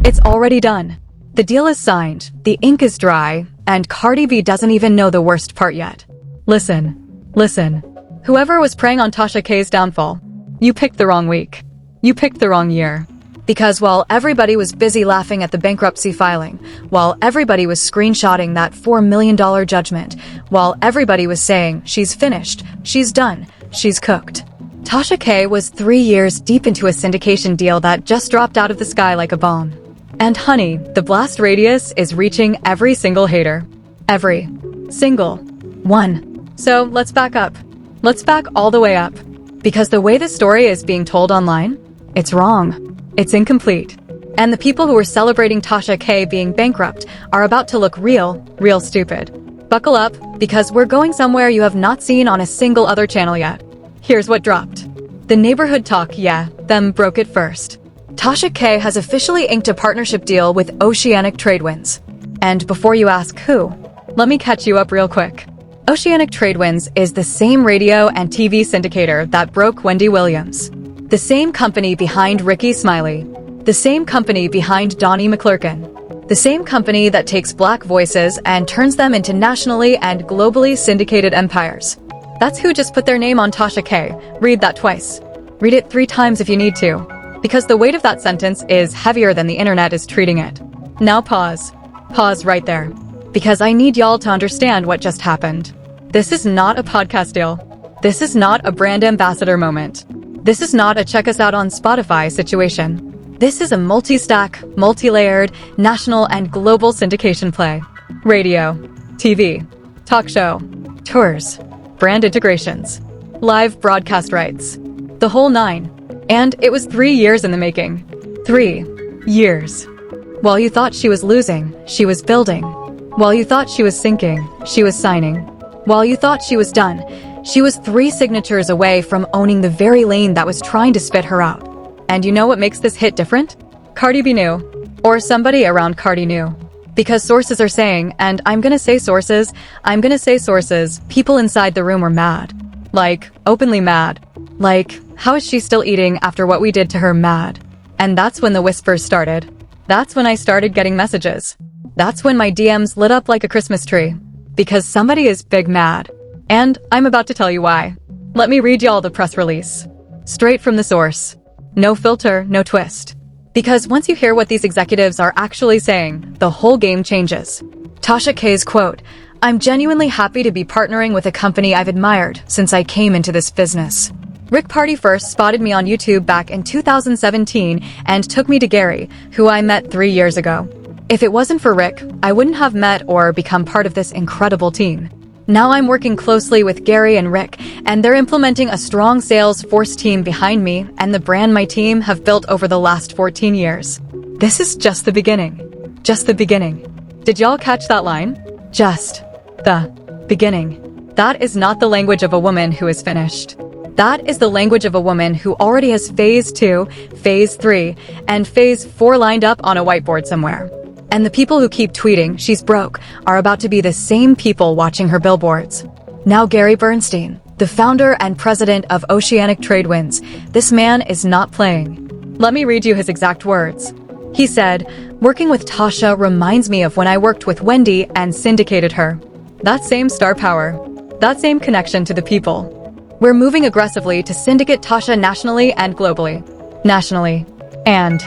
It's already done. The deal is signed, the ink is dry, and Cardi B doesn't even know the worst part yet. Listen. Whoever was preying on Tasha K's downfall, you picked the wrong week. You picked the wrong year. Because while everybody was busy laughing at the bankruptcy filing, while everybody was screenshotting that $4 million judgment, while everybody was saying, she's finished, she's done, she's cooked, Tasha K was 3 years deep into a syndication deal that just dropped out of the sky like a bomb. And honey, the blast radius is reaching every single hater. Every single one. So let's back up. Let's back all the way up. Because the way this story is being told online, it's wrong. It's incomplete. And the people who are celebrating Tasha K being bankrupt are about to look real stupid. Buckle up, because we're going somewhere you have not seen on a single other channel yet. Here's what dropped. The neighborhood talk, yeah, them broke it first. Tasha K has officially inked a partnership deal with Oceanic Tradewinds. And before you ask who, let me catch you up real quick. Oceanic Tradewinds is the same radio and TV syndicator that broke Wendy Williams. The same company behind Rickey Smiley. The same company behind Donnie McClurkin. The same company that takes black voices and turns them into nationally and globally syndicated empires. That's who just put their name on Tasha K. Read that twice. Read it 3 times if you need to. Because the weight of that sentence is heavier than the internet is treating it. Now pause. Pause right there. Because I need y'all to understand what just happened. This is not a podcast deal. This is not a brand ambassador moment. This is not a check us out on Spotify situation. This is a multi-stack, multi-layered, national and global syndication play. Radio, TV, talk show, tours, brand integrations, live broadcast rights. The whole 9. And it was 3 years in the making. 3 years. While you thought she was losing, she was building. While you thought she was sinking, she was signing. While you thought she was done, she was 3 signatures away from owning the very lane that was trying to spit her out. And you know what makes this hit different? Cardi B knew. Or somebody around Cardi knew. Because sources are saying, and I'm gonna say sources, people inside the room were mad. Like, openly mad. Like, how is she still eating after what we did to her mad? And that's when the whispers started. That's when I started getting messages. That's when my DMs lit up like a Christmas tree. Because somebody is big mad. And I'm about to tell you why. Let me read y'all the press release. Straight from the source. No filter, no twist. Because once you hear what these executives are actually saying, the whole game changes. Tasha K's quote, "I'm genuinely happy to be partnering with a company I've admired since I came into this business. Rick Party first spotted me on YouTube back in 2017 and took me to Gary, who I met 3 years ago. If it wasn't for Rick, I wouldn't have met or become part of this incredible team. Now I'm working closely with Gary and Rick, and they're implementing a strong sales force team behind me and the brand my team have built over the last 14 years. This is just the beginning. Just the beginning." Did y'all catch that line? Just the beginning. That is not the language of a woman who is finished. That is the language of a woman who already has phase 2, phase 3, and phase 4 lined up on a whiteboard somewhere. And the people who keep tweeting she's broke are about to be the same people watching her billboards. Now Gary Bernstein, the founder and president of Oceanic Tradewinds, this man is not playing. Let me read you his exact words. He said, "Working with Tasha reminds me of when I worked with Wendy and syndicated her. That same star power. That same connection to the people. We're moving aggressively to syndicate Tasha nationally and globally. Nationally and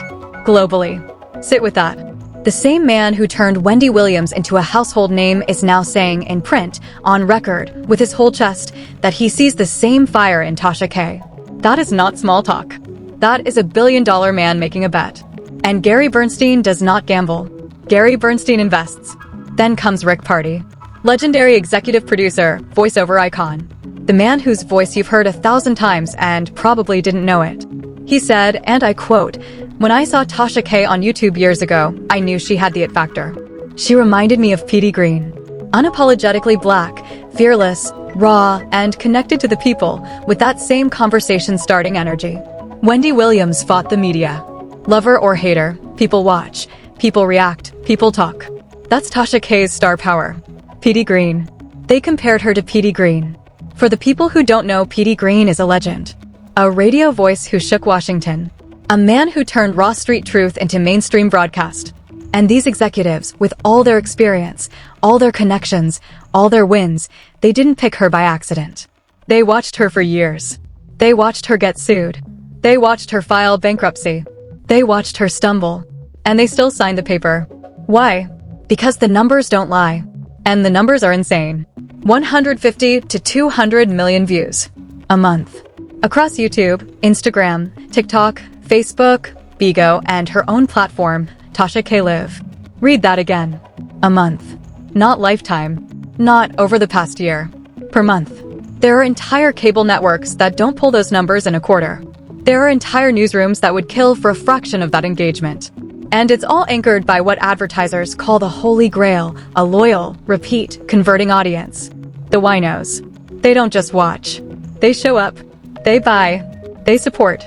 globally." Sit with that. The same man who turned Wendy Williams into a household name is now saying in print, on record, with his whole chest, that he sees the same fire in Tasha K. That is not small talk. That is a billion-dollar man making a bet. And Gary Bernstein does not gamble. Gary Bernstein invests. Then comes Rick Party. Legendary executive producer, voiceover icon. The man whose voice you've heard 1,000 times and probably didn't know it. He said, and I quote, "When I saw Tasha K on YouTube years ago, I knew she had the it factor. She reminded me of Petey Green. Unapologetically black, fearless, raw, and connected to the people with that same conversation-starting energy." Wendy Williams fought the media. Lover or hater, people watch, people react, people talk. That's Tasha K's star power. Petey Green. They compared her to Petey Green. For the people who don't know, Petey Green is a legend. A radio voice who shook Washington. A man who turned raw street truth into mainstream broadcast. And these executives, with all their experience, all their connections, all their wins, they didn't pick her by accident. They watched her for years. They watched her get sued. They watched her file bankruptcy. They watched her stumble. And they still signed the paper. Why? Because the numbers don't lie. And the numbers are insane. 150 to 200 million views a month. Across YouTube, Instagram, TikTok, Facebook, Bigo, and her own platform, Tasha K Live. Read that again. A month. Not lifetime. Not over the past year. Per month. There are entire cable networks that don't pull those numbers in a quarter. There are entire newsrooms that would kill for a fraction of that engagement. And it's all anchored by what advertisers call the holy grail, a loyal, repeat, converting audience. The Winos. They don't just watch. They show up. They buy. They support.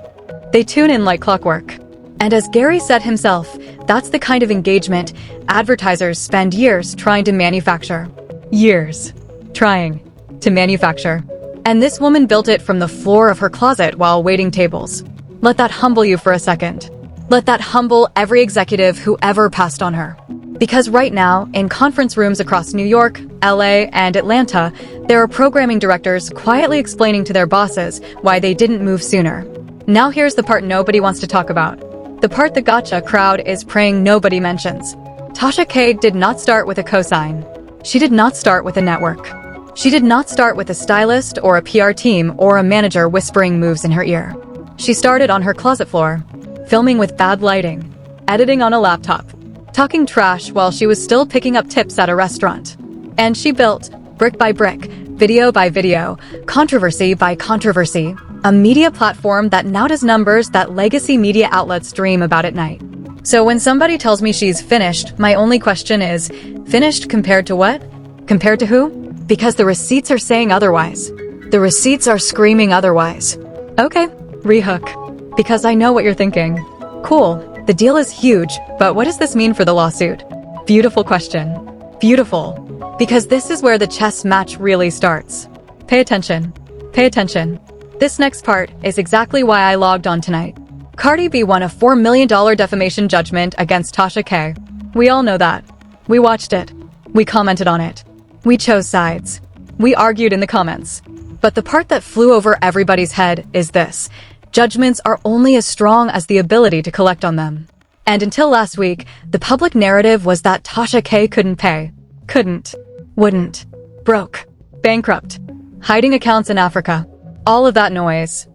They tune in like clockwork. And as Gary said himself, that's the kind of engagement advertisers spend years trying to manufacture. Years. Trying to manufacture. And this woman built it from the floor of her closet while waiting tables. Let that humble you for a second. Let that humble every executive who ever passed on her. Because right now, in conference rooms across New York, LA, and Atlanta, there are programming directors quietly explaining to their bosses why they didn't move sooner. Now here's the part nobody wants to talk about. The part the gotcha crowd is praying nobody mentions. Tasha K did not start with a cosign. She did not start with a network. She did not start with a stylist or a PR team or a manager whispering moves in her ear. She started on her closet floor, filming with bad lighting, editing on a laptop, talking trash while she was still picking up tips at a restaurant. And she built, brick by brick, video by video, controversy by controversy, a media platform that now does numbers that legacy media outlets dream about at night. So when somebody tells me she's finished, my only question is, finished compared to what? Compared to who? Because the receipts are saying otherwise. The receipts are screaming otherwise. Okay, rehook. Because I know what you're thinking. Cool, the deal is huge, but what does this mean for the lawsuit? Beautiful question. Beautiful. Because this is where the chess match really starts. Pay attention. Pay attention. This next part is exactly why I logged on tonight. Cardi B won a $4 million defamation judgment against Tasha K. We all know that. We watched it. We commented on it. We chose sides. We argued in the comments. But the part that flew over everybody's head is this. Judgments are only as strong as the ability to collect on them. And until last week, the public narrative was that Tasha K couldn't pay. Couldn't. Wouldn't. Broke. Bankrupt. Hiding accounts in Africa. All of that noise.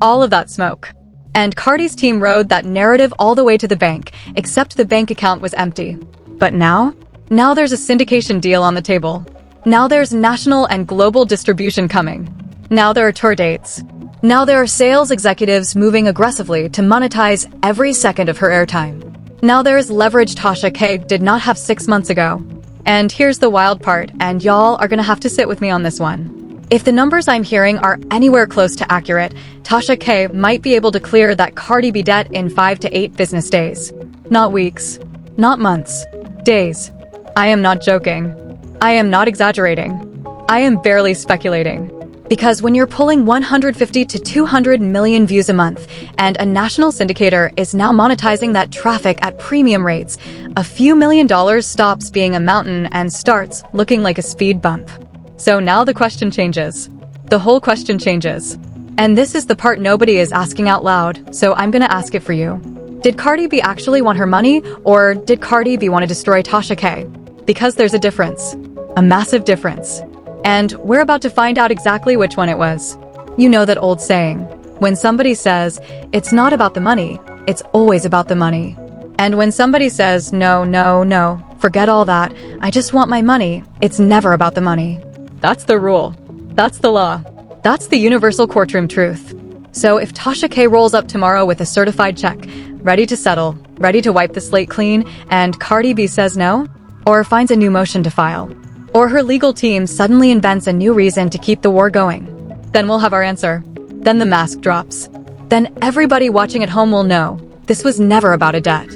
All of that smoke. And Cardi's team rode that narrative all the way to the bank, except the bank account was empty. But now? Now there's a syndication deal on the table. Now there's national and global distribution coming. Now there are tour dates. Now there are sales executives moving aggressively to monetize every second of her airtime. Now there is leverage Tasha K did not have 6 months ago. And here's the wild part, and y'all are gonna have to sit with me on this one. If the numbers I'm hearing are anywhere close to accurate, Tasha K might be able to clear that Cardi B debt in 5 to 8 business days. Not weeks. Not months. Days. I am not joking. I am not exaggerating. I am barely speculating. Because when you're pulling 150 to 200 million views a month, and a national syndicator is now monetizing that traffic at premium rates, a few $1,000,000 stops being a mountain and starts looking like a speed bump. So now the question changes. The whole question changes. And this is the part nobody is asking out loud, so I'm gonna ask it for you. Did Cardi B actually want her money, or did Cardi B want to destroy Tasha K? Because there's a difference. A massive difference. And we're about to find out exactly which one it was. You know that old saying, when somebody says, it's not about the money, it's always about the money. And when somebody says, no, no, no, forget all that, I just want my money, it's never about the money. That's the rule. That's the law. That's the universal courtroom truth. So if Tasha K rolls up tomorrow with a certified check, ready to settle, ready to wipe the slate clean, and Cardi B says no, or finds a new motion to file, or her legal team suddenly invents a new reason to keep the war going, then we'll have our answer. Then the mask drops. Then everybody watching at home will know this was never about a debt.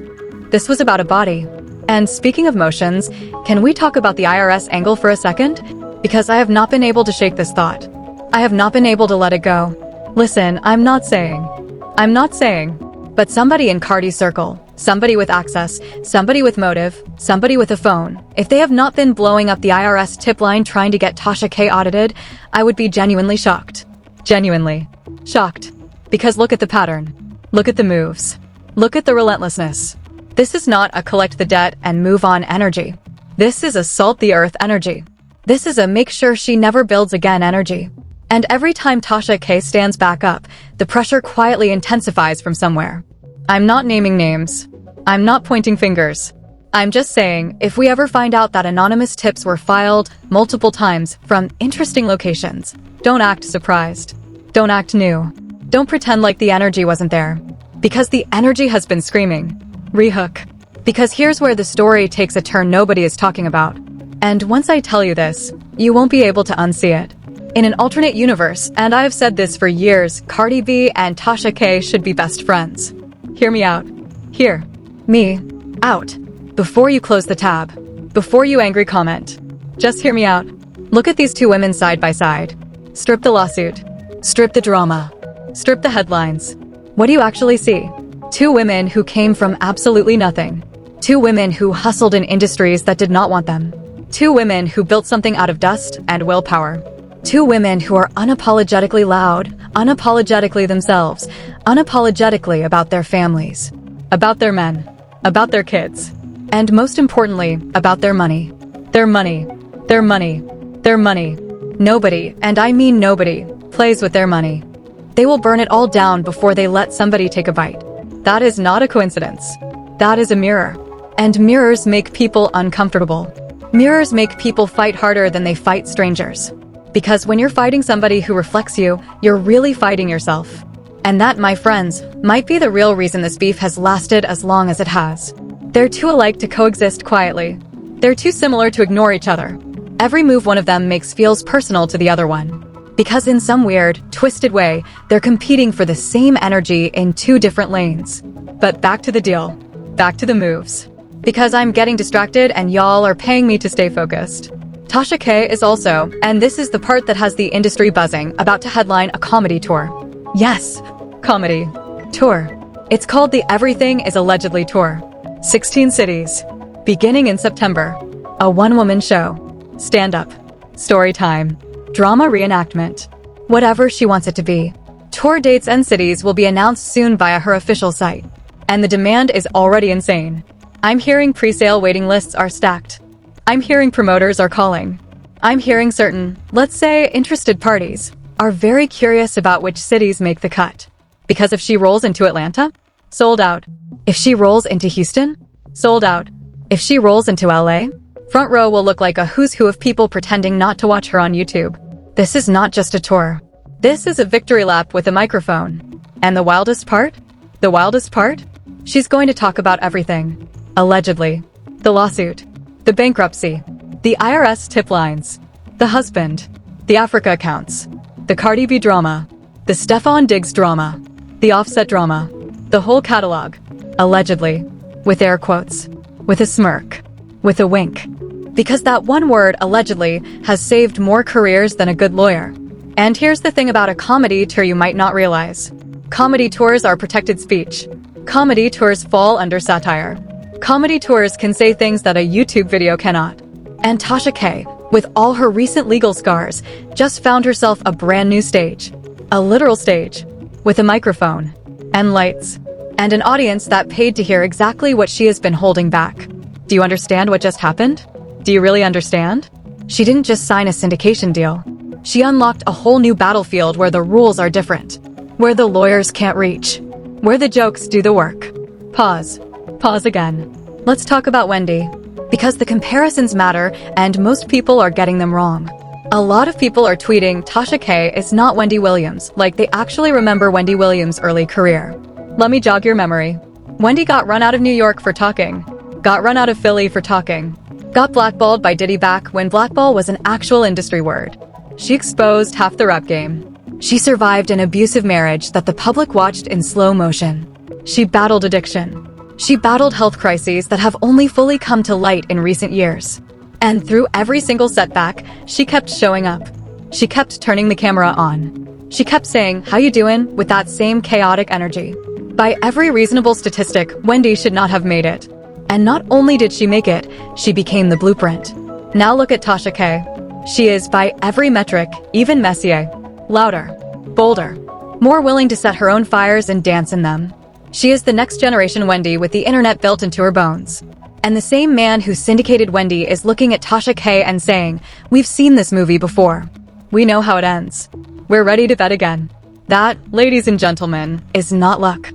This was about a body. And speaking of motions, can we talk about the IRS angle for a second? Because I have not been able to shake this thought. I have not been able to let it go. Listen, I'm not saying, But somebody in Cardi's circle, somebody with access, somebody with motive, somebody with a phone, if they have not been blowing up the IRS tip line trying to get Tasha K audited, I would be genuinely shocked. Genuinely shocked. Because look at the pattern. Look at the moves. Look at the relentlessness. This is not a collect the debt and move on energy. This is a salt the earth energy. This is a make sure she never builds again energy. And every time Tasha K stands back up, the pressure quietly intensifies from somewhere. I'm not naming names. I'm not pointing fingers. I'm just saying, if we ever find out that anonymous tips were filed multiple times from interesting locations, don't act surprised. Don't act new. Don't pretend like the energy wasn't there. Because the energy has been screaming. Rehook. Because here's where the story takes a turn nobody is talking about. And once I tell you this, you won't be able to unsee it. In an alternate universe, and I've said this for years, Cardi B and Tasha K should be best friends. Hear me out. Hear me out. Before you close the tab. Before you angry comment. Just hear me out. Look at these two women side by side. Strip the lawsuit. Strip the drama. Strip the headlines. What do you actually see? Two women who came from absolutely nothing. Two women who hustled in industries that did not want them. Two women who built something out of dust and willpower. Two women who are unapologetically loud, unapologetically themselves, unapologetically about their families, about their men, about their kids, and most importantly, about their money. Their money. Their money. Their money. Nobody, and I mean nobody, plays with their money. They will burn it all down before they let somebody take a bite. That is not a coincidence. That is a mirror. And mirrors make people uncomfortable. Mirrors make people fight harder than they fight strangers. Because when you're fighting somebody who reflects you, you're really fighting yourself. And that, my friends, might be the real reason this beef has lasted as long as it has. They're too alike to coexist quietly. They're too similar to ignore each other. Every move one of them makes feels personal to the other one. Because in some weird, twisted way, they're competing for the same energy in two different lanes. But back to the deal. Back to the moves. Because I'm getting distracted and y'all are paying me to stay focused. Tasha K is also, and this is the part that has the industry buzzing, about to headline a comedy tour. Yes, comedy tour. It's called the Everything is Allegedly Tour. 16 cities. Beginning in September. A one-woman show. Stand-up. Story time. Drama reenactment. Whatever she wants it to be. Tour dates and cities will be announced soon via her official site. And the demand is already insane. I'm hearing pre-sale waiting lists are stacked. I'm hearing promoters are calling. I'm hearing certain, let's say, interested parties are very curious about which cities make the cut. Because if she rolls into Atlanta, sold out. If she rolls into Houston, sold out. If she rolls into LA, front row will look like a who's who of people pretending not to watch her on YouTube. This is not just a tour. This is a victory lap with a microphone. And the wildest part? The wildest part? She's going to talk about everything. Allegedly. The lawsuit. The bankruptcy. The IRS tip lines. The husband. The Africa accounts. The Cardi B drama. The Stefan Diggs drama. The Offset drama. The whole catalog. Allegedly. With air quotes. With a smirk. With a wink. Because that one word, allegedly, has saved more careers than a good lawyer. And here's the thing about a comedy tour you might not realize. Comedy tours are protected speech. Comedy tours fall under satire. Comedy tours can say things that a YouTube video cannot. And Tasha K, with all her recent legal scars, just found herself a brand new stage. A literal stage. With a microphone. And lights. And an audience that paid to hear exactly what she has been holding back. Do you understand what just happened? Do you really understand? She didn't just sign a syndication deal. She unlocked a whole new battlefield where the rules are different. Where the lawyers can't reach. Where the jokes do the work. Pause. Pause again. Let's talk about Wendy. Because the comparisons matter, and most people are getting them wrong. A lot of people are tweeting Tasha K is not Wendy Williams, like they actually remember Wendy Williams' early career. Let me jog your memory. Wendy got run out of New York for talking. Got run out of Philly for talking. Got blackballed by Diddy back when blackball was an actual industry word. She exposed half the rap game. She survived an abusive marriage that the public watched in slow motion. She battled addiction. She battled health crises that have only fully come to light in recent years. And through every single setback, she kept showing up. She kept turning the camera on. She kept saying, "How you doing?" with that same chaotic energy. By every reasonable statistic, Wendy should not have made it. And not only did she make it, she became the blueprint. Now look at Tasha K. She is, by every metric, even messier, louder, bolder, more willing to set her own fires and dance in them. She is the next generation Wendy with the internet built into her bones. And the same man who syndicated Wendy is looking at Tasha K and saying, "We've seen this movie before. We know how it ends. We're ready to bet again." That, ladies and gentlemen, is not luck.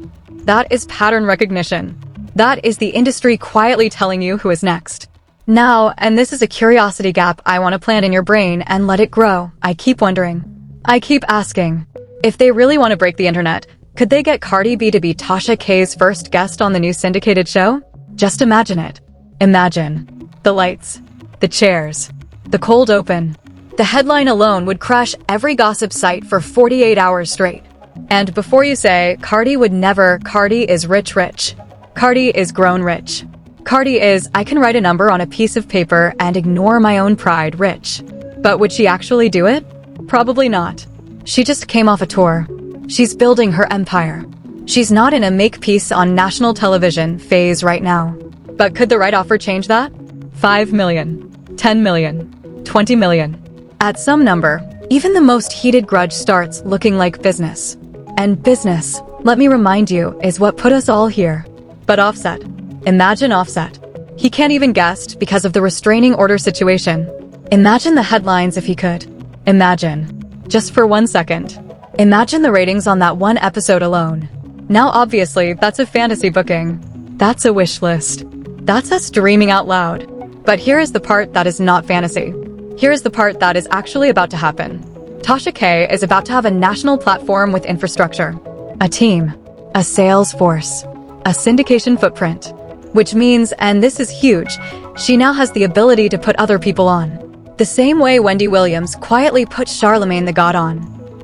That is pattern recognition. That is the industry quietly telling you who is next. Now, and this is a curiosity gap I want to plant in your brain and let it grow, I keep wondering. I keep asking. If they really want to break the internet, could they get Cardi B to be Tasha K's first guest on the new syndicated show? Just imagine it. Imagine. The lights. The chairs. The cold open. The headline alone would crash every gossip site for 48 hours straight. And before you say, Cardi would never, Cardi is rich. Cardi is grown rich. Cardi is, I can write a number on a piece of paper and ignore my own pride rich. But would she actually do it? Probably not. She just came off a tour. She's building her empire. She's not in a make peace on national television phase right now. But could the right offer change that? 5 million, 10 million, 20 million. At some number, even the most heated grudge starts looking like business. And business, let me remind you, is what put us all here. But Offset. Imagine Offset. He can't even guest because of the restraining order situation. Imagine the headlines if he could. Imagine. Just for 1 second. Imagine the ratings on that one episode alone. Now obviously, that's a fantasy booking. That's a wish list. That's us dreaming out loud. But here is the part that is not fantasy. Here is the part that is actually about to happen. Tasha K is about to have a national platform with infrastructure. A team. A sales force. A syndication footprint. Which means, and this is huge, she now has the ability to put other people on. The same way Wendy Williams quietly put Charlemagne the God on.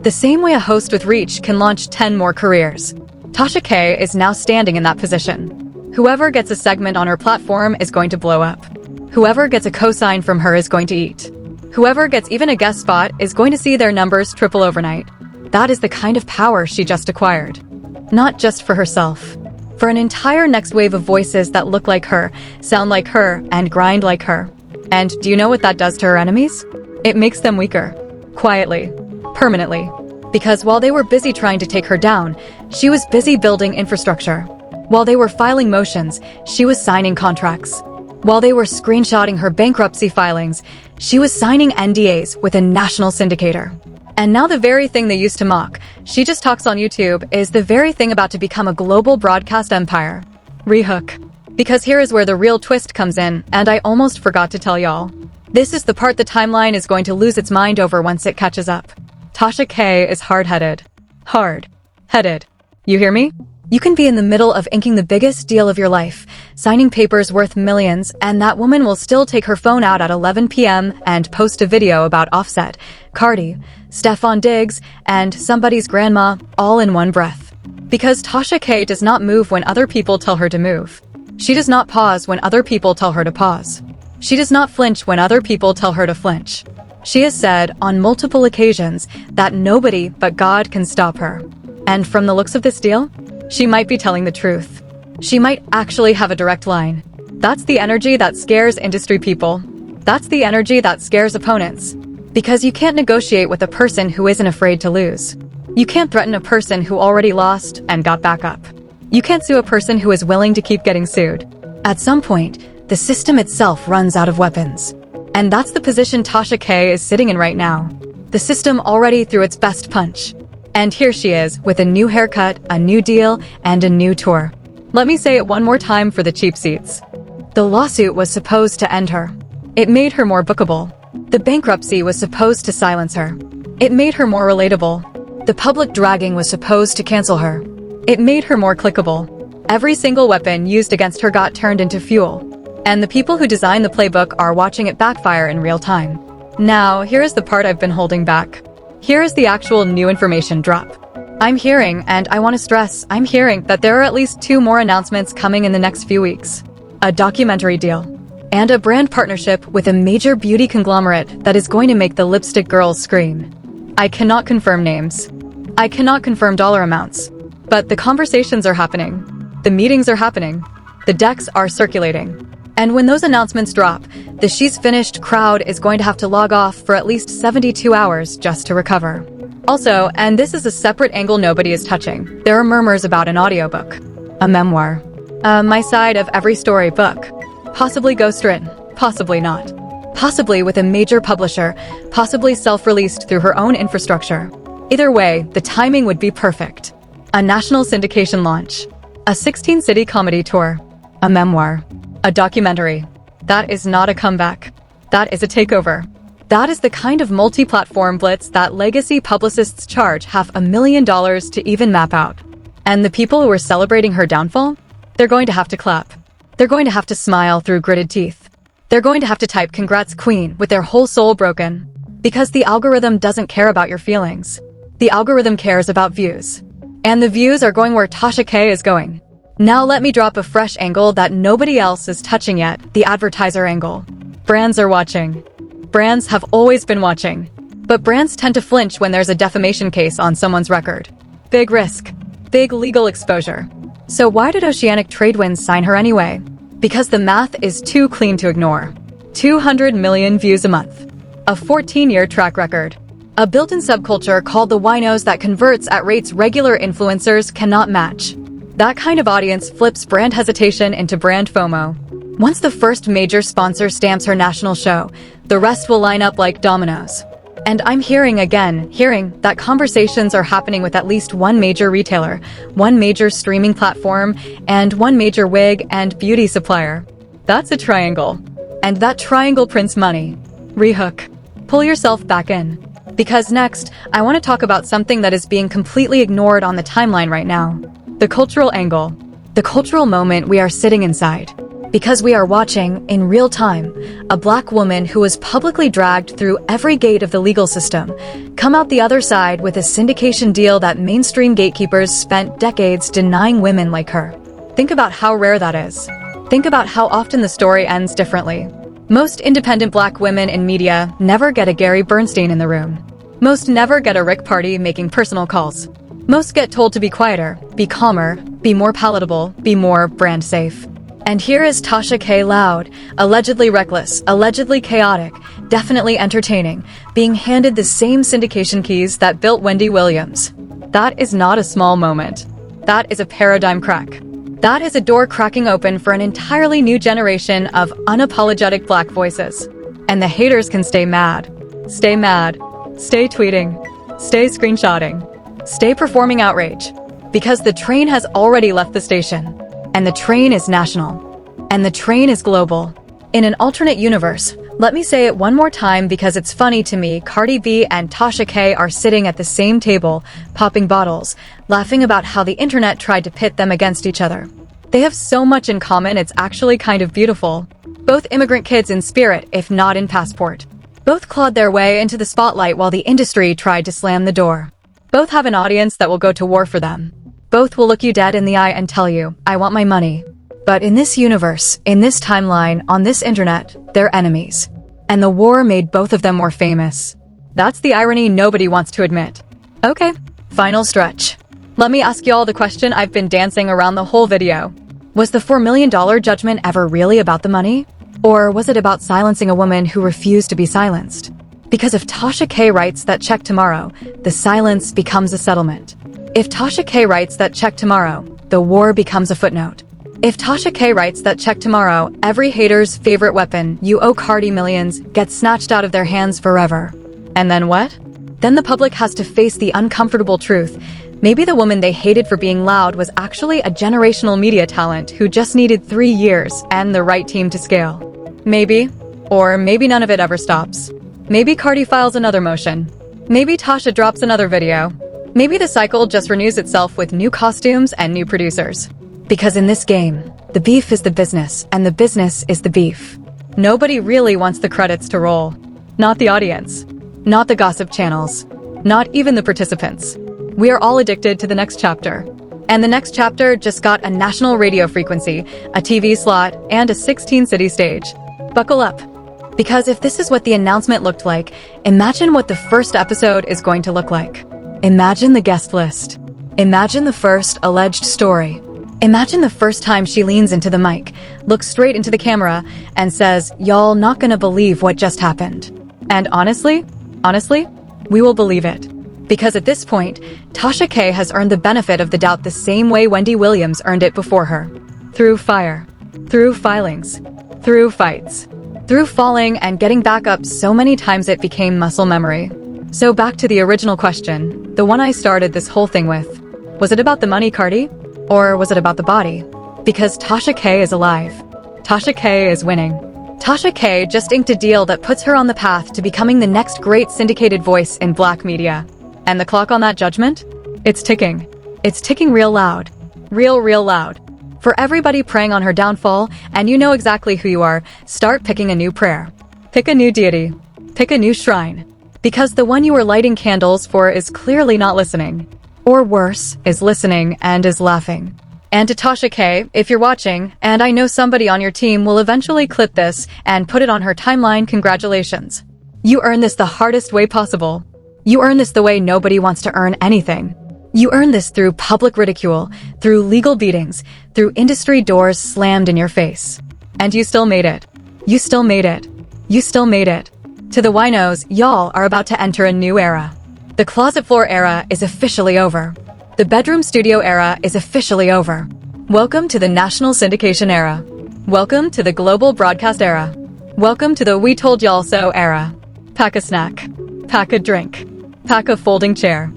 The same way a host with reach can launch 10 more careers. Tasha K is now standing in that position. Whoever gets a segment on her platform is going to blow up. Whoever gets a cosign from her is going to eat. Whoever gets even a guest spot is going to see their numbers triple overnight. That is the kind of power she just acquired. Not just for herself. For an entire next wave of voices that look like her, sound like her, and grind like her. And do you know what that does to her enemies? It makes them weaker. Quietly. Permanently. Because while they were busy trying to take her down, she was busy building infrastructure. While they were filing motions, she was signing contracts. While they were screenshotting her bankruptcy filings, she was signing NDAs with a national syndicator. And now the very thing they used to mock, she just talks on YouTube, is the very thing about to become a global broadcast empire. Rehook. Because here is where the real twist comes in, and I almost forgot to tell y'all. This is the part the timeline is going to lose its mind over once it catches up. Tasha K is hard-headed. Hard-headed. You hear me? You can be in the middle of inking the biggest deal of your life, signing papers worth millions, and that woman will still take her phone out at 11 p.m. and post a video about Offset, Cardi, Stefan Diggs, and somebody's grandma, all in one breath. Because Tasha K does not move when other people tell her to move. She does not pause when other people tell her to pause. She does not flinch when other people tell her to flinch. She has said, on multiple occasions, that nobody but God can stop her. And from the looks of this deal, she might be telling the truth. She might actually have a direct line. That's the energy that scares industry people. That's the energy that scares opponents. Because you can't negotiate with a person who isn't afraid to lose. You can't threaten a person who already lost and got back up. You can't sue a person who is willing to keep getting sued. At some point, the system itself runs out of weapons. And that's the position Tasha K is sitting in right now. The system already threw its best punch. And here she is, with a new haircut, a new deal, and a new tour. Let me say it one more time for the cheap seats. The lawsuit was supposed to end her. It made her more bookable. The bankruptcy was supposed to silence her. It made her more relatable. The public dragging was supposed to cancel her. It made her more clickable. Every single weapon used against her got turned into fuel. And the people who designed the playbook are watching it backfire in real time. Now, here is the part I've been holding back. Here is the actual new information drop. I'm hearing, and I want to stress, I'm hearing that there are at least 2 more announcements coming in the next few weeks. A documentary deal. And a brand partnership with a major beauty conglomerate that is going to make the lipstick girls scream. I cannot confirm names. I cannot confirm dollar amounts. But the conversations are happening. The meetings are happening. The decks are circulating. And when those announcements drop, the "she's finished" crowd is going to have to log off for at least 72 hours just to recover. Also, and this is a separate angle nobody is touching, there are murmurs about an audiobook. A memoir. My Side of Every Story book. Possibly ghostwritten. Possibly not. Possibly with a major publisher. Possibly self-released through her own infrastructure. Either way, the timing would be perfect. A national syndication launch. A 16-city comedy tour. A memoir. A documentary. That is not a comeback. That is a takeover. That is the kind of multi-platform blitz that legacy publicists charge $500,000 to even map out. And the people who are celebrating her downfall? They're going to have to clap. They're going to have to smile through gritted teeth. They're going to have to type "Congrats, Queen" with their whole soul broken. Because the algorithm doesn't care about your feelings. The algorithm cares about views. And the views are going where Tasha K is going. Now let me drop a fresh angle that nobody else is touching yet, the advertiser angle. Brands are watching. Brands have always been watching. But brands tend to flinch when there's a defamation case on someone's record. Big risk. Big legal exposure. So why did Oceanic Tradewinds sign her anyway? Because the math is too clean to ignore. 200 million views a month. A 14-year track record. A built-in subculture called the Winos that converts at rates regular influencers cannot match. That kind of audience flips brand hesitation into brand FOMO. Once the first major sponsor stamps her national show, the rest will line up like dominoes. And I'm hearing that conversations are happening with at least one major retailer, one major streaming platform, and one major wig and beauty supplier. That's a triangle. And that triangle prints money. Rehook. Pull yourself back in. Because next, I want to talk about something that is being completely ignored on the timeline right now. The cultural angle. The cultural moment we are sitting inside. Because we are watching, in real time, a black woman who was publicly dragged through every gate of the legal system come out the other side with a syndication deal that mainstream gatekeepers spent decades denying women like her. Think about how rare that is. Think about how often the story ends differently. Most independent black women in media never get a Gary Bernstein in the room. Most never get a Rick party making personal calls. Most get told to be quieter, be calmer, be more palatable, be more brand safe. And here is Tasha K loud, allegedly reckless, allegedly chaotic, definitely entertaining, being handed the same syndication keys that built Wendy Williams. That is not a small moment. That is a paradigm crack. That is a door cracking open for an entirely new generation of unapologetic black voices. And the haters can stay mad. Stay mad. Stay tweeting. Stay screenshotting. Stay performing outrage. Because the train has already left the station. And the train is national. And the train is global. In an alternate universe, let me say it one more time because it's funny to me, Cardi B and Tasha K are sitting at the same table, popping bottles, laughing about how the internet tried to pit them against each other. They have so much in common, it's actually kind of beautiful. Both immigrant kids in spirit, if not in passport. Both clawed their way into the spotlight while the industry tried to slam the door. Both have an audience that will go to war for them. Both will look you dead in the eye and tell you, "I want my money." But in this universe, in this timeline, on this internet, they're enemies. And the war made both of them more famous. That's the irony nobody wants to admit. Okay, final stretch. Let me ask y'all the question I've been dancing around the whole video. Was the $4 million judgment ever really about the money? Or was it about silencing a woman who refused to be silenced? Because if Tasha K writes that check tomorrow, the silence becomes a settlement. If Tasha K writes that check tomorrow, the war becomes a footnote. If Tasha K writes that check tomorrow, every hater's favorite weapon, you owe Cardi millions, gets snatched out of their hands forever. And then what? Then the public has to face the uncomfortable truth. Maybe the woman they hated for being loud was actually a generational media talent who just needed 3 years and the right team to scale. Maybe. Or maybe none of it ever stops. Maybe Cardi files another motion. Maybe Tasha drops another video. Maybe the cycle just renews itself with new costumes and new producers. Because in this game, the beef is the business, and the business is the beef. Nobody really wants the credits to roll. Not the audience. Not the gossip channels. Not even the participants. We are all addicted to the next chapter. And the next chapter just got a national radio frequency, a TV slot, and a 16-city stage. Buckle up. Because if this is what the announcement looked like, imagine what the first episode is going to look like. Imagine the guest list. Imagine the first alleged story. Imagine the first time she leans into the mic, looks straight into the camera, and says, "Y'all not gonna believe what just happened." And honestly, we will believe it. Because at this point, Tasha K has earned the benefit of the doubt the same way Wendy Williams earned it before her. Through fire, through filings, through fights, through falling and getting back up so many times it became muscle memory. So back to the original question, the one I started this whole thing with. Was it about the money, Cardi? Or was it about the body? Because Tasha K is alive. Tasha K is winning. Tasha K just inked a deal that puts her on the path to becoming the next great syndicated voice in Black media. And the clock on that judgment? It's ticking. It's ticking real loud. Real loud. For everybody praying on her downfall, and you know exactly who you are, start picking a new prayer. Pick a new deity. Pick a new shrine. Because the one you are lighting candles for is clearly not listening. Or worse, is listening and is laughing. And to Tasha K, if you're watching, and I know somebody on your team will eventually clip this and put it on her timeline, congratulations. You earned this the hardest way possible. You earned this the way nobody wants to earn anything. You earned this through public ridicule, through legal beatings, through industry doors slammed in your face. And you still made it. You still made it. You still made it. To the Winos, y'all are about to enter a new era. The closet floor era is officially over. The bedroom studio era is officially over. Welcome to the national syndication era. Welcome to the global broadcast era. Welcome to the we told y'all so era. Pack a snack. Pack a drink. Pack a folding chair.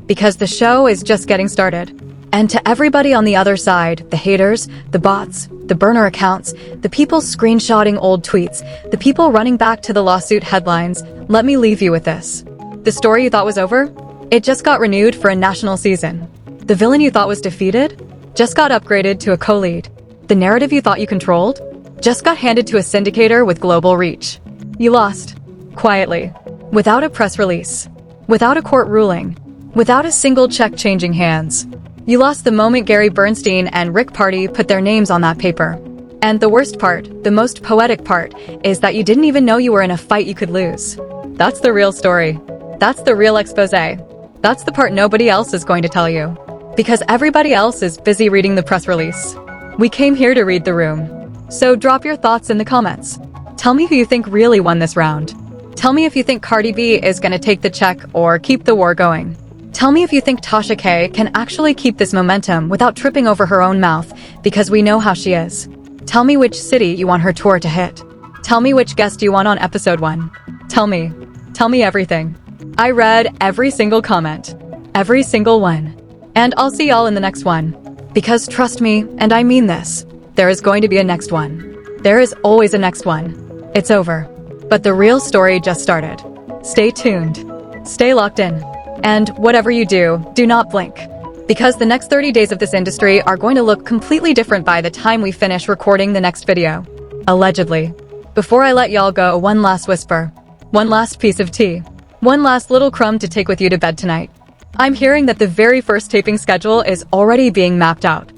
Because the show is just getting started. And to everybody on the other side, the haters, the bots, the burner accounts, the people screenshotting old tweets, the people running back to the lawsuit headlines, let me leave you with this. The story you thought was over? It just got renewed for a national season. The villain you thought was defeated? Just got upgraded to a co-lead. The narrative you thought you controlled? Just got handed to a syndicator with global reach. You lost. Quietly. Without a press release. Without a court ruling. Without a single check changing hands. You lost the moment Gary Bernstein and Rick Party put their names on that paper. And the worst part, the most poetic part, is that you didn't even know you were in a fight you could lose. That's the real story. That's the real expose. That's the part nobody else is going to tell you. Because everybody else is busy reading the press release. We came here to read the room. So drop your thoughts in the comments. Tell me who you think really won this round. Tell me if you think Cardi B is going to take the check or keep the war going. Tell me if you think Tasha K can actually keep this momentum without tripping over her own mouth, because we know how she is. Tell me which city you want her tour to hit. Tell me which guest you want on episode 1. Tell me everything. I read every single comment. Every single one. And I'll see y'all in the next one. Because trust me, and I mean this, there is going to be a next one. There is always a next one. It's over. But the real story just started. Stay tuned. Stay locked in. And whatever you do, do not blink. Because the next 30 days of this industry are going to look completely different by the time we finish recording the next video. Allegedly. Before I let y'all go, one last whisper. One last piece of tea. One last little crumb to take with you to bed tonight. I'm hearing that the very first taping schedule is already being mapped out.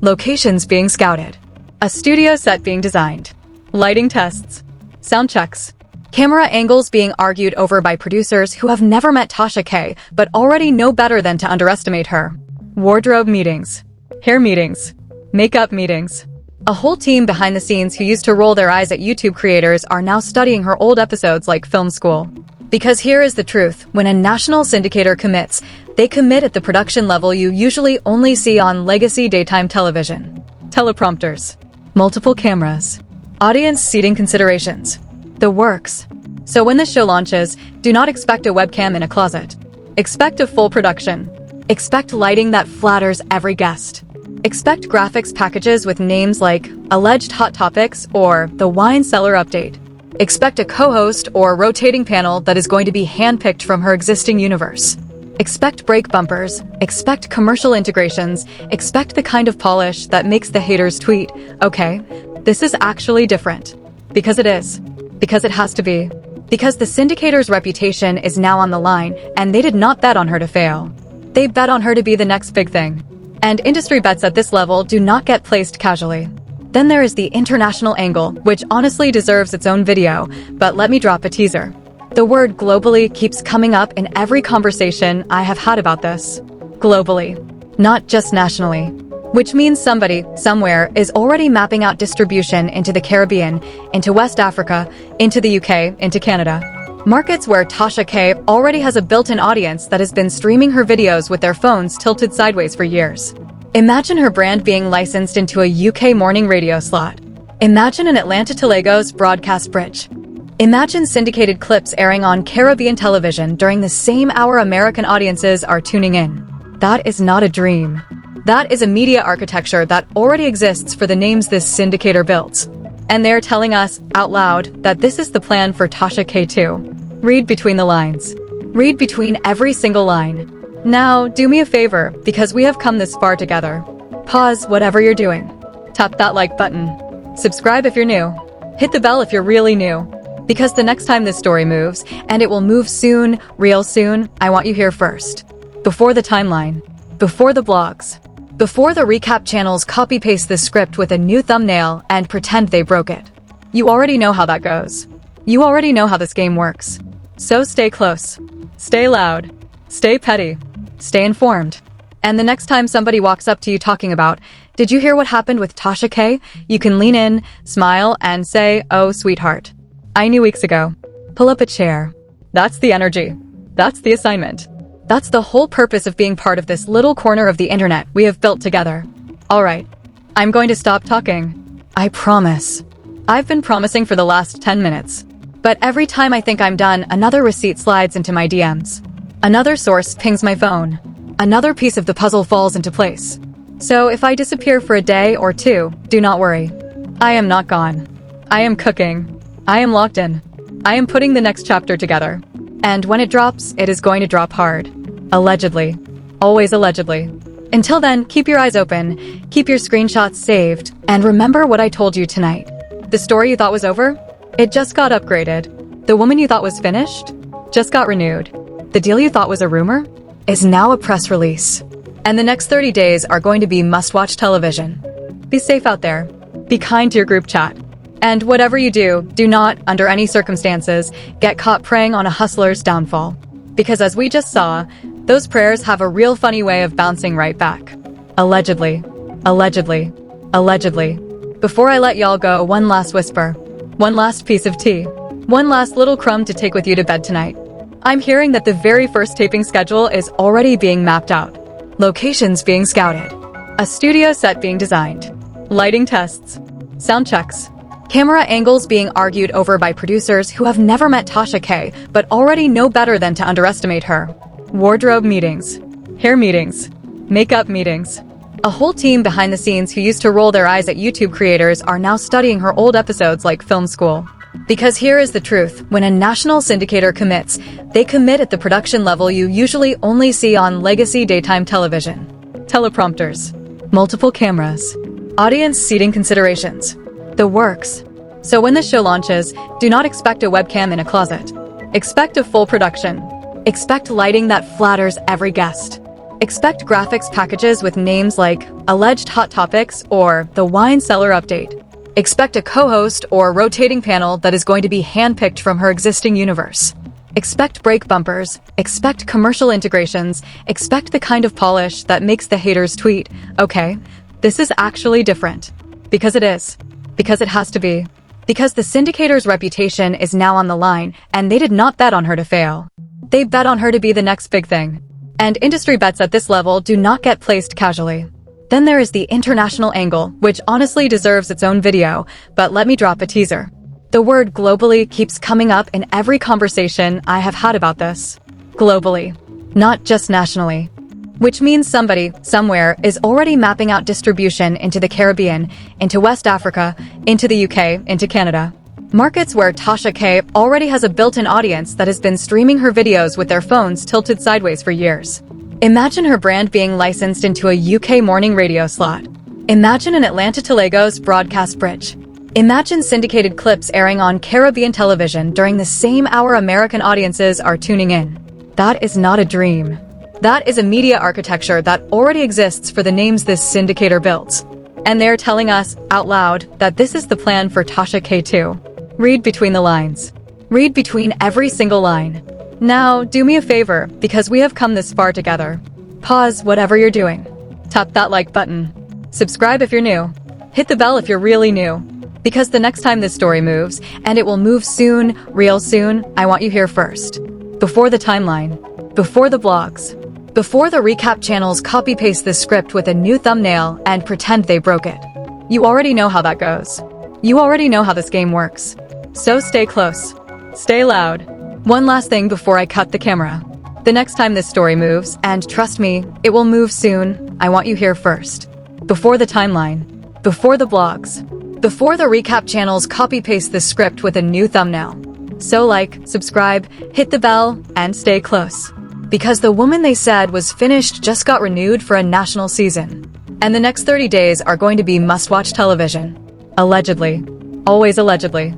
Locations being scouted. A studio set being designed. Lighting tests. Sound checks. Camera angles being argued over by producers who have never met Tasha K but already know better than to underestimate her. Wardrobe meetings. Hair meetings. Makeup meetings. A whole team behind the scenes who used to roll their eyes at YouTube creators are now studying her old episodes like film school. Because here is the truth, when a national syndicator commits, they commit at the production level you usually only see on legacy daytime television. Teleprompters. Multiple cameras. Audience seating considerations. The works. So when the show launches, do not expect a webcam in a closet. Expect a full production. Expect lighting that flatters every guest. Expect graphics packages with names like Alleged Hot Topics or The Wine Cellar Update. Expect a co-host or rotating panel that is going to be handpicked from her existing universe. Expect break bumpers. Expect commercial integrations. Expect the kind of polish that makes the haters tweet, "Okay, this is actually different." Because it is. Because it has to be. Because the syndicator's reputation is now on the line, and they did not bet on her to fail. They bet on her to be the next big thing. And industry bets at this level do not get placed casually. Then there is the international angle, which honestly deserves its own video, but let me drop a teaser. The word globally keeps coming up in every conversation I have had about this. Globally. not just nationally. Which means somebody, somewhere, is already mapping out distribution into the Caribbean, into West Africa, into the UK, into Canada. Markets where Tasha K already has a built-in audience that has been streaming her videos with their phones tilted sideways for years. Imagine her brand being licensed into a UK morning radio slot. Imagine an Atlanta to Lagos broadcast bridge. Imagine syndicated clips airing on Caribbean television during the same hour American audiences are tuning in. That is not a dream. That is a media architecture that already exists for the names this syndicator built. And they're telling us, out loud, that this is the plan for Tasha K too. Read between the lines. Read between every single line. Now, do me a favor, because we have come this far together. Pause whatever you're doing. Tap that like button. Subscribe if you're new. Hit the bell if you're really new. Because the next time this story moves, and it will move soon, real soon, I want you here first. Before the timeline. Before the blogs. Before the recap channels copy-paste this script with a new thumbnail and pretend they broke it. You already know how that goes. You already know how this game works. So stay close. Stay loud. Stay petty. Stay informed. And the next time somebody walks up to you talking about, did you hear what happened with Tasha K? You can lean in, smile, and say, oh, sweetheart. I knew weeks ago. Pull up a chair. That's the energy. That's the assignment. That's the whole purpose of being part of this little corner of the internet we have built together. All right. I'm going to stop talking. I promise. I've been promising for the last 10 minutes. But every time I think I'm done, another receipt slides into my DMs. Another source pings my phone. Another piece of the puzzle falls into place. So if I disappear for a day or two, do not worry. I am not gone. I am cooking. I am locked in. I am putting the next chapter together. And when it drops, it is going to drop hard. Allegedly. Always allegedly. Until then, keep your eyes open, keep your screenshots saved, and remember what I told you tonight. The story you thought was over? It just got upgraded. The woman you thought was finished? Just got renewed. The deal you thought was a rumor? Is now a press release. And the next 30 days are going to be must-watch television. Be safe out there. Be kind to your group chat. And whatever you do, do not, under any circumstances, get caught preying on a hustler's downfall. Because as we just saw, those prayers have a real funny way of bouncing right back. Allegedly. Allegedly. Allegedly. Before I let y'all go, one last whisper. One last piece of tea. One last little crumb to take with you to bed tonight. I'm hearing that the very first taping schedule is already being mapped out. Locations being scouted. A studio set being designed. Lighting tests. Sound checks. Camera angles being argued over by producers who have never met Tasha K, but already know better than to underestimate her. Wardrobe meetings. Hair meetings. Makeup meetings. A whole team behind the scenes who used to roll their eyes at YouTube creators are now studying her old episodes like film school. Because here is the truth, when a national syndicator commits, they commit at the production level you usually only see on legacy daytime television. Teleprompters. Multiple cameras. Audience seating considerations. The works. So when the show launches, do not expect a webcam in a closet. Expect a full production. Expect lighting that flatters every guest. Expect graphics packages with names like Alleged Hot Topics or The Wine Cellar Update. Expect a co-host or rotating panel that is going to be handpicked from her existing universe. Expect break bumpers. Expect commercial integrations. Expect the kind of polish that makes the haters tweet, okay, this is actually different. Because it is. Because it has to be. Because the syndicator's reputation is now on the line, and they did not bet on her to fail. They bet on her to be the next big thing. And industry bets at this level do not get placed casually. Then there is the international angle, which honestly deserves its own video, but let me drop a teaser. The word globally keeps coming up in every conversation I have had about this. Globally. Not just nationally. Which means somebody, somewhere, is already mapping out distribution into the Caribbean, into West Africa, into the UK, into Canada. Markets where Tasha K already has a built-in audience that has been streaming her videos with their phones tilted sideways for years. Imagine her brand being licensed into a UK morning radio slot. Imagine an Atlanta to Lagos broadcast bridge. Imagine syndicated clips airing on Caribbean television during the same hour American audiences are tuning in. That is not a dream. That is a media architecture that already exists for the names this syndicator built. And they're telling us, out loud, that this is the plan for Tasha K too. Read between the lines. Read between every single line. Now, do me a favor, because we have come this far together. Pause whatever you're doing. Tap that like button. Subscribe if you're new. Hit the bell if you're really new. Because the next time this story moves, and it will move soon, real soon, I want you here first. Before the timeline. Before the blogs. Before the recap channels copy-paste this script with a new thumbnail and pretend they broke it. You already know how that goes. You already know how this game works. So stay close. Stay loud. One last thing before I cut the camera. The next time this story moves, and trust me, it will move soon, I want you here first. Before the timeline. Before the blogs. Before the recap channels copy-paste this script with a new thumbnail. So like, subscribe, hit the bell, and stay close. Because the woman they said was finished just got renewed for a national season. And the next 30 days are going to be must-watch television. Allegedly. Always allegedly.